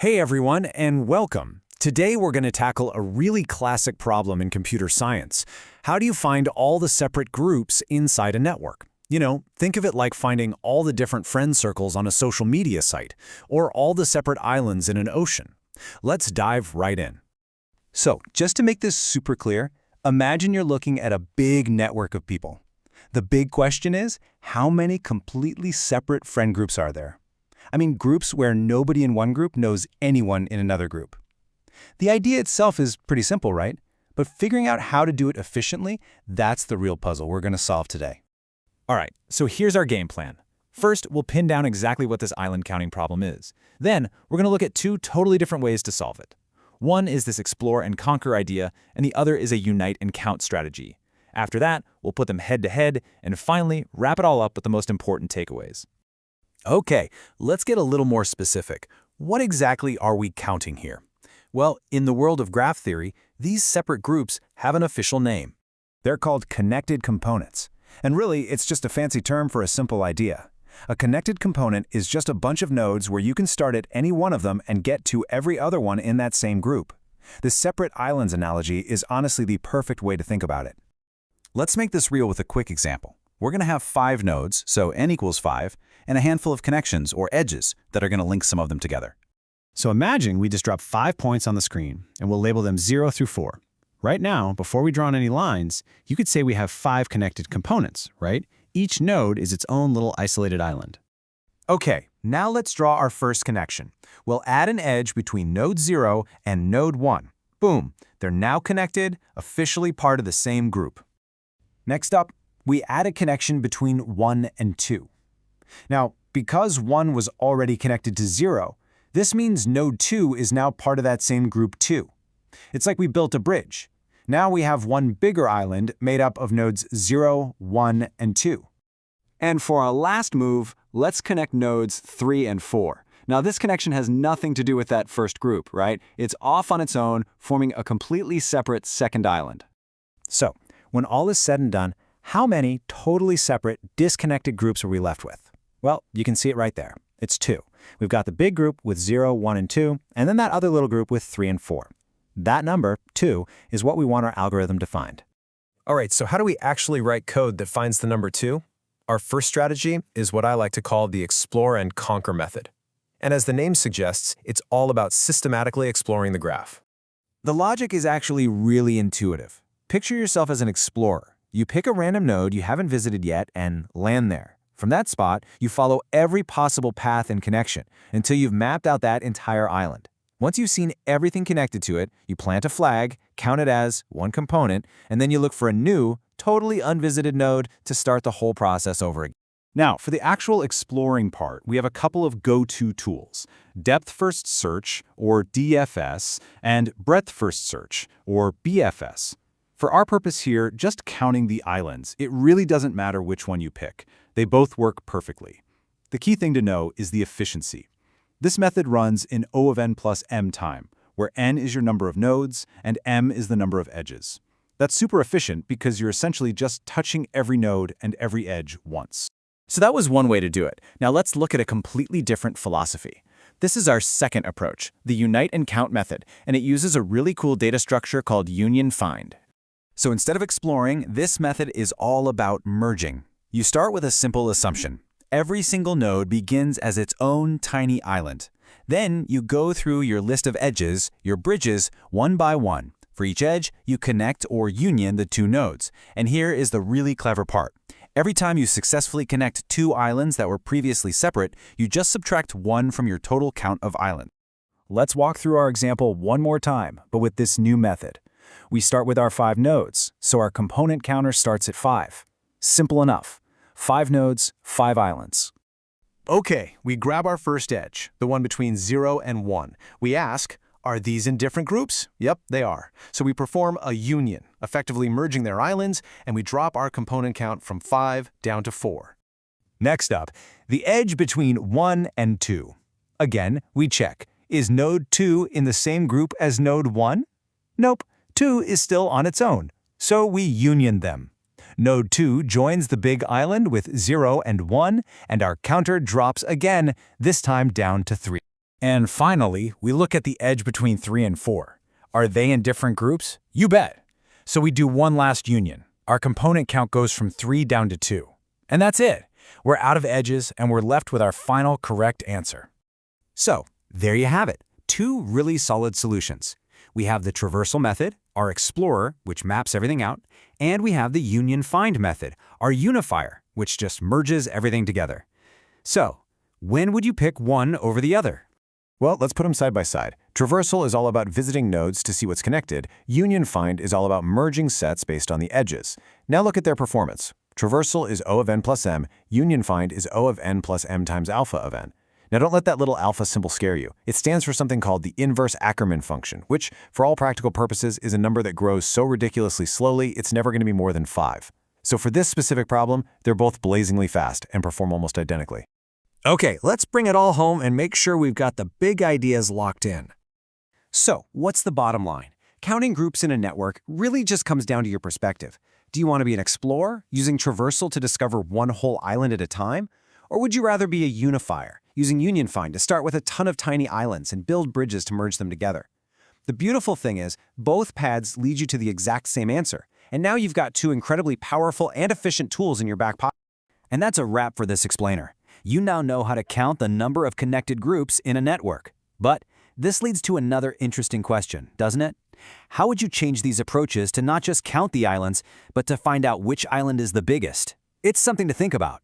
Hey everyone, and welcome. Today we're going to tackle a really classic problem in computer science. How do you find all the separate groups inside a network? Think of it like finding all the different friend circles on a social media site, or all the separate islands in an ocean. Let's dive right in. So, just to make this super clear, imagine you're looking at a big network of people. The big question is, how many completely separate friend groups are there? I mean, groups where nobody in one group knows anyone in another group. The idea itself is pretty simple, right? But figuring out how to do it efficiently, that's the real puzzle we're going to solve today. All right, so here's our game plan. First, we'll pin down exactly what this island counting problem is. Then, we're going to look at two totally different ways to solve it. One is this explore and conquer idea, and the other is a unite and count strategy. After that, we'll put them head to head, and finally, wrap it all up with the most important takeaways. Okay, let's get a little more specific. What exactly are we counting here? Well, in the world of graph theory, these separate groups have an official name. They're called connected components. And really, it's just a fancy term for a simple idea. A connected component is just a bunch of nodes where you can start at any one of them and get to every other one in that same group. This separate islands analogy is honestly the perfect way to think about it. Let's make this real with a quick example. We're going to have 5 nodes, so n equals 5, and a handful of connections, or edges, that are going to link some of them together. So imagine we just drop 5 points on the screen, and we'll label them 0 through 4. Right now, before we draw on any lines, you could say we have 5 connected components, right? Each node is its own little isolated island. Okay, now let's draw our first connection. We'll add an edge between node 0 and node 1. Boom, they're now connected, officially part of the same group. Next up, we add a connection between 1 and 2. Now, because 1 was already connected to 0, this means node 2 is now part of that same group too. It's like we built a bridge. Now we have one bigger island made up of nodes 0, 1, and 2. And for our last move, let's connect nodes 3 and 4. Now this connection has nothing to do with that first group, right? It's off on its own, forming a completely separate second island. So, when all is said and done, how many totally separate, disconnected groups are we left with? Well, you can see it right there. It's 2. We've got the big group with 0, 1, and 2, and then that other little group with 3 and 4. That number, 2, is what we want our algorithm to find. All right, so how do we actually write code that finds the number 2? Our first strategy is what I like to call the explore and conquer method. And as the name suggests, it's all about systematically exploring the graph. The logic is actually really intuitive. Picture yourself as an explorer. You pick a random node you haven't visited yet and land there. From that spot, you follow every possible path and connection until you've mapped out that entire island. Once you've seen everything connected to it, you plant a flag, count it as one component, and then you look for a new, totally unvisited node to start the whole process over again. Now, for the actual exploring part, we have a couple of go-to tools: depth-first search, or DFS, and breadth-first search, or BFS. For our purpose here, just counting the islands, it really doesn't matter which one you pick. They both work perfectly. The key thing to know is the efficiency. This method runs in O of n plus m time, where n is your number of nodes and m is the number of edges. That's super efficient because you're essentially just touching every node and every edge once. So that was one way to do it. Now let's look at a completely different philosophy. This is our second approach, the unite and count method, and it uses a really cool data structure called union find. So instead of exploring, this method is all about merging. You start with a simple assumption. Every single node begins as its own tiny island. Then you go through your list of edges, your bridges, one by one. For each edge, you connect or union the 2 nodes. And here is the really clever part. Every time you successfully connect 2 islands that were previously separate, you just subtract 1 from your total count of islands. Let's walk through our example one more time, but with this new method. We start with our 5 nodes, so our component counter starts at 5. Simple enough. 5 nodes, 5 islands. Okay, we grab our first edge, the one between 0 and 1. We ask, are these in different groups? Yep, they are. So we perform a union, effectively merging their islands, and we drop our component count from 5 down to 4. Next up, the edge between 1 and 2. Again, we check. Is node 2 in the same group as node 1? Nope, 2 is still on its own. So we union them. Node 2 joins the big island with 0 and 1, and our counter drops again, this time down to 3. And finally, we look at the edge between 3 and 4. Are they in different groups? You bet. So we do one last union. Our component count goes from 3 down to 2. And that's it. We're out of edges, and we're left with our final correct answer. So, there you have it. 2 really solid solutions. We have the traversal method, our explorer, which maps everything out, and we have the union find method, our unifier, which just merges everything together. So, when would you pick one over the other? Well, let's put them side by side. Traversal is all about visiting nodes to see what's connected. Union find is all about merging sets based on the edges. Now look at their performance. Traversal is O of n plus m. Union find is O of n plus m times alpha of n. Now don't let that little alpha symbol scare you. It stands for something called the inverse Ackermann function, which, for all practical purposes, is a number that grows so ridiculously slowly it's never going to be more than 5. So for this specific problem, they're both blazingly fast and perform almost identically. Okay, let's bring it all home and make sure we've got the big ideas locked in. So, what's the bottom line? Counting groups in a network really just comes down to your perspective. Do you want to be an explorer, using traversal to discover one whole island at a time? Or would you rather be a unifier, using union find to start with a ton of tiny islands and build bridges to merge them together? The beautiful thing is, both paths lead you to the exact same answer, and now you've got 2 incredibly powerful and efficient tools in your back pocket. And that's a wrap for this explainer. You now know how to count the number of connected groups in a network. But this leads to another interesting question, doesn't it? How would you change these approaches to not just count the islands, but to find out which island is the biggest? It's something to think about.